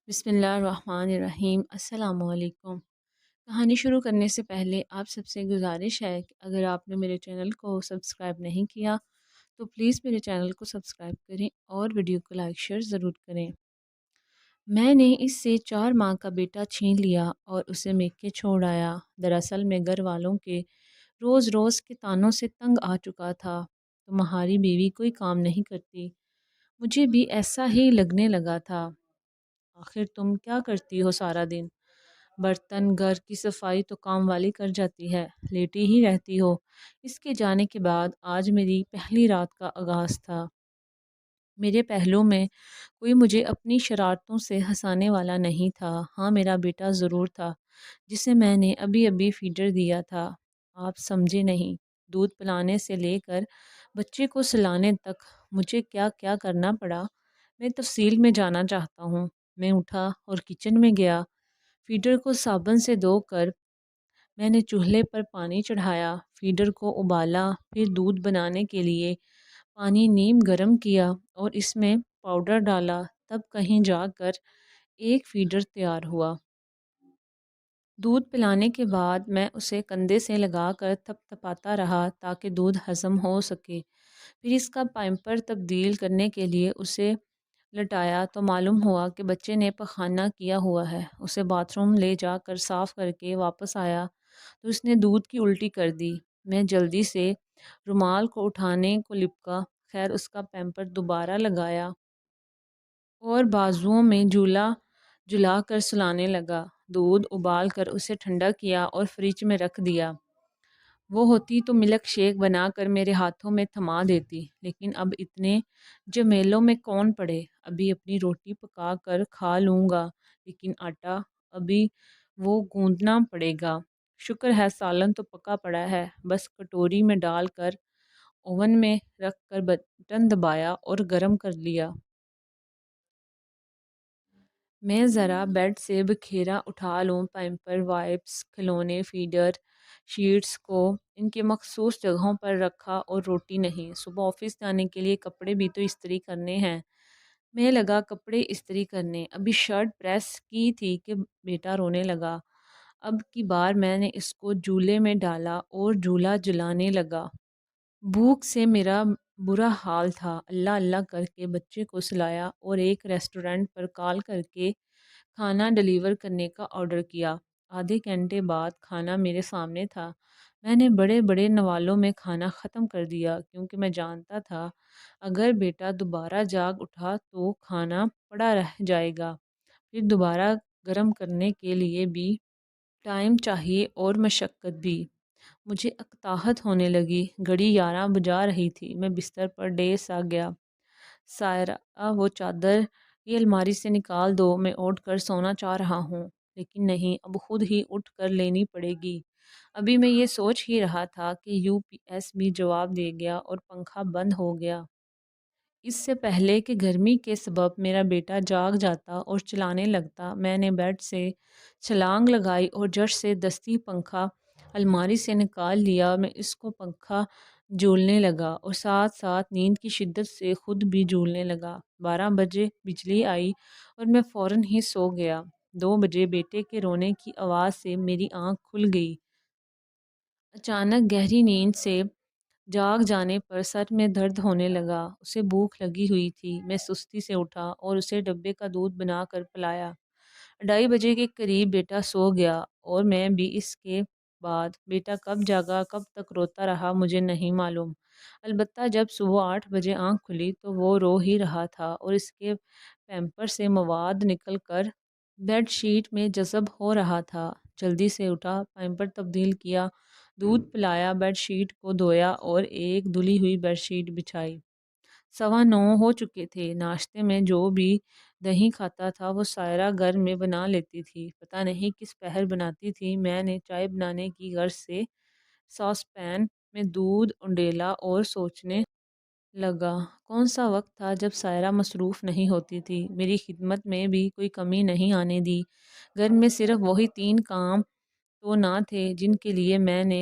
بسم اللہ الرحمن الرحیم۔ السلام علیکم۔ کہانی شروع کرنے سے پہلے آپ سب سے گزارش ہے کہ اگر آپ نے میرے چینل کو سبسکرائب نہیں کیا تو پلیز میرے چینل کو سبسکرائب کریں اور ویڈیو کو لائک شیئر ضرور کریں۔ میں نے اس سے 4 ماہ کا بیٹا چھین لیا اور اسے میکے چھوڑ آیا۔ دراصل میں گھر والوں کے روز روز کے تانوں سے تنگ آ چکا تھا۔ تمہاری بیوی کوئی کام نہیں کرتی، مجھے بھی ایسا ہی لگنے لگا تھا۔ آخر تم کیا کرتی ہو سارا دن؟ برتن گھر کی صفائی تو کام والی کر جاتی ہے، لیٹی ہی رہتی ہو۔ اس کے جانے کے بعد آج میری پہلی رات کا آغاز تھا۔ میرے پہلو میں کوئی مجھے اپنی شرارتوں سے ہنسانے والا نہیں تھا۔ ہاں، میرا بیٹا ضرور تھا جسے میں نے ابھی ابھی فیڈر دیا تھا۔ آپ سمجھے نہیں، دودھ پلانے سے لے کر بچے کو سلانے تک مجھے کیا کیا کرنا پڑا، میں تفصیل میں جانا چاہتا ہوں۔ میں اٹھا اور کچن میں گیا۔ فیڈر کو صابن سے دھو کر میں نے چولہے پر پانی چڑھایا، فیڈر کو ابالا، پھر دودھ بنانے کے لیے پانی نیم گرم کیا اور اس میں پاؤڈر ڈالا۔ تب کہیں جا کر ایک فیڈر تیار ہوا۔ دودھ پلانے کے بعد میں اسے کندھے سے لگا کر تھپ تھپاتا رہا تاکہ دودھ ہضم ہو سکے۔ پھر اس کا پائمپر تبدیل کرنے کے لیے اسے لٹایا تو معلوم ہوا کہ بچے نے پخانہ کیا ہوا ہے۔ اسے باتھ روم لے جا کر صاف کر کے واپس آیا تو اس نے دودھ کی الٹی کر دی۔ میں جلدی سے رومال کو اٹھانے کو لپکا، خیر اس کا پیمپر دوبارہ لگایا اور بازوؤں میں جھولا جھلا کر سلانے لگا۔ دودھ ابال کر اسے ٹھنڈا کیا اور فریج میں رکھ دیا۔ وہ ہوتی تو ملک شیک بنا کر میرے ہاتھوں میں تھما دیتی، لیکن اب اتنے جمیلوں میں کون پڑے۔ ابھی اپنی روٹی پکا کر کھا لوں گا، لیکن آٹا ابھی وہ گوندنا پڑے گا۔ شکر ہے سالن تو پکا پڑا ہے، بس کٹوری میں ڈال کر اوون میں رکھ کر بٹن دبایا اور گرم کر لیا۔ میں ذرا بیڈ سے بکھیرا اٹھا لوں، پیمپر، وائپس، کھلونے، فیڈر شیٹس کو ان کے مخصوص جگہوں پر رکھا اور روٹی نہیں۔ صبح آفس جانے کے لیے کپڑے بھی تو استری کرنے ہیں۔ میں لگا کپڑے استری کرنے، ابھی شرٹ پریس کی تھی کہ بیٹا رونے لگا۔ اب کی بار میں نے اس کو جھولے میں ڈالا اور جھولا جلانے لگا۔ بھوک سے میرا برا حال تھا۔ اللہ اللہ کر کے بچے کو سلایا اور ایک ریسٹورنٹ پر کال کر کے کھانا ڈیلیور کرنے کا آرڈر کیا۔ آدھے گھنٹے بعد کھانا میرے سامنے تھا۔ میں نے بڑے بڑے نوالوں میں کھانا ختم کر دیا، کیونکہ میں جانتا تھا اگر بیٹا دوبارہ جاگ اٹھا تو کھانا پڑا رہ جائے گا، پھر دوبارہ گرم کرنے کے لیے بھی ٹائم چاہیے اور مشقت بھی۔ مجھے اکتاہت ہونے لگی۔ گھڑی 11 بجا رہی تھی۔ میں بستر پر ڈیر سا گیا۔ سائرہ، وہ چادر یہ الماری سے نکال دو، میں اوڑھ کر سونا چاہ رہا ہوں، لیکن نہیں، اب خود ہی اٹھ کر لینی پڑے گی۔ ابھی میں یہ سوچ ہی رہا تھا کہ یو پی ایس بھی جواب دے گیا اور پنکھا بند ہو گیا۔ اس سے پہلے کہ گرمی کے سبب میرا بیٹا جاگ جاتا اور چلانے لگتا، میں نے بیڈ سے چھلانگ لگائی اور جڑ سے دستی پنکھا الماری سے نکال لیا۔ میں اس کو پنکھا جھولنے لگا اور ساتھ ساتھ نیند کی شدت سے خود بھی جھولنے لگا۔ 12 بجے بجلی آئی اور میں فوراً ہی سو گیا۔ 2 بجے بیٹے کے رونے کی آواز سے میری آنکھ کھل گئی۔ اچانک گہری نیند سے جاگ جانے پر سر میں درد ہونے لگا۔ اسے بھوک لگی ہوئی تھی۔ میں سستی سے اٹھا اور اسے ڈبے کا دودھ بنا کر پلایا۔ 2:30 بجے کے قریب بیٹا سو گیا اور میں بھی۔ اس کے بعد بیٹا کب جاگا، کب تک روتا رہا، مجھے نہیں معلوم۔ البتہ جب صبح 8 بجے آنکھ کھلی تو وہ رو ہی رہا تھا اور اس کے پیمپر سے مواد نکل کر بیڈ شیٹ میں جذب ہو رہا تھا۔ جلدی سے اٹھا، پیمپر تبدیل کیا، دودھ پلایا، بیڈ شیٹ کو دھویا اور ایک دھلی ہوئی بیڈ شیٹ بچھائی۔ 9:15 ہو چکے تھے۔ ناشتے میں جو بھی دہی کھاتا تھا وہ سائرہ گھر میں بنا لیتی تھی۔ پتہ نہیں کس پہر بناتی تھی۔ میں نے چائے بنانے کی غرض سے ساس پین میں دودھ انڈیلا اور سوچنے لگا کون سا وقت تھا جب سائرہ مصروف نہیں ہوتی تھی۔ میری خدمت میں بھی کوئی کمی نہیں آنے دی۔ گھر میں صرف وہی 3 کام تو نہ تھے جن کے لیے میں نے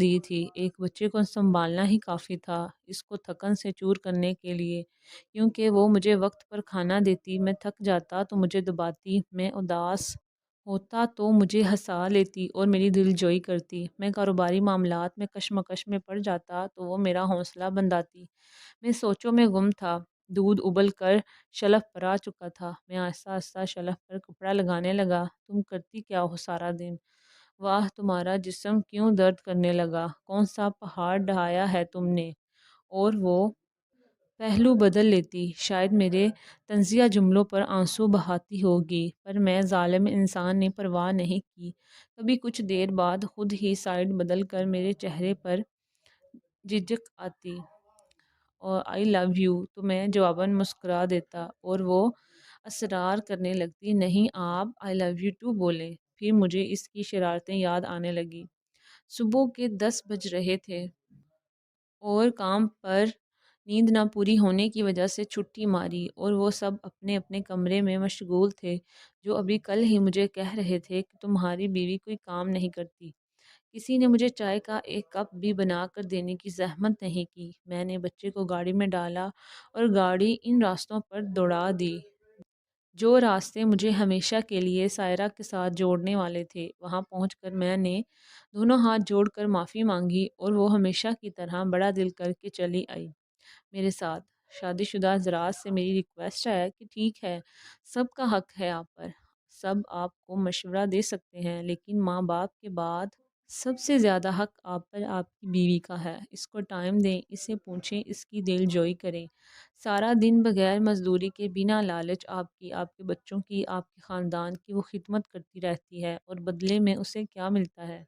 دی تھی، ایک بچے کو سنبھالنا ہی کافی تھا، اس کو تھکن سے چور کرنے کے لیے، کیونکہ وہ مجھے وقت پر کھانا دیتی، میں تھک جاتا تو مجھے دباتی، میں اداس ہوتا تو مجھے ہنسا لیتی اور میری دل جوئی کرتی، میں کاروباری معاملات میں کشمکش میں پڑ جاتا تو وہ میرا حوصلہ بندھاتی، میں سوچوں میں گم تھا، دودھ ابل کر شلف پر آ چکا تھا، میں آہستہ آہستہ شلف پر کپڑا لگانے لگا، تم کرتی کیا ہو سارا دن؟ واہ تمہارا جسم کیوں درد کرنے لگا؟ کون سا پہاڑ ڈھایا ہے تم نے؟ اور وہ پہلو بدل لیتی، شاید میرے طنزیہ جملوں پر آنسو بہاتی ہوگی، پر میں ظالم انسان نے پرواہ نہیں کی، کبھی کچھ دیر بعد خود ہی سائیڈ بدل کر میرے چہرے پر جھجک آتی اور آئی لو یو تو میں جواباً مسکرا دیتا اور وہ اصرار کرنے لگتی نہیں آپ آئی لو یو ٹو بولیں، پھر مجھے اس کی شرارتیں یاد آنے لگی۔ صبح کے 10 بج رہے تھے اور کام پر نیند نہ پوری ہونے کی وجہ سے چھٹی ماری اور وہ سب اپنے اپنے کمرے میں مشغول تھے، جو ابھی کل ہی مجھے کہہ رہے تھے کہ تمہاری بیوی کوئی کام نہیں کرتی۔ کسی نے مجھے چائے کا ایک کپ بھی بنا کر دینے کی زحمت نہیں کی۔ میں نے بچے کو گاڑی میں ڈالا اور گاڑی ان راستوں پر دوڑا دی جو راستے مجھے ہمیشہ کے لیے سائرہ کے ساتھ جوڑنے والے تھے۔ وہاں پہنچ کر میں نے دونوں ہاتھ جوڑ کر معافی مانگی اور وہ ہمیشہ کی طرح بڑا دل کر کے چلی آئی میرے ساتھ۔ شادی شدہ حضرات سے میری ریکویسٹ ہے کہ ٹھیک ہے، سب کا حق ہے آپ پر، سب آپ کو مشورہ دے سکتے ہیں، لیکن ماں باپ کے بعد سب سے زیادہ حق آپ پر آپ کی بیوی کا ہے۔ اس کو ٹائم دیں، اسے پوچھیں، اس کی دل جوئی کریں۔ سارا دن بغیر مزدوری کے بنا لالچ آپ کی، آپ کے بچوں کی، آپ کے خاندان کی وہ خدمت کرتی رہتی ہے اور بدلے میں اسے کیا ملتا ہے،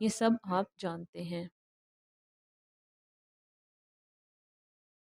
یہ سب آپ جانتے ہیں۔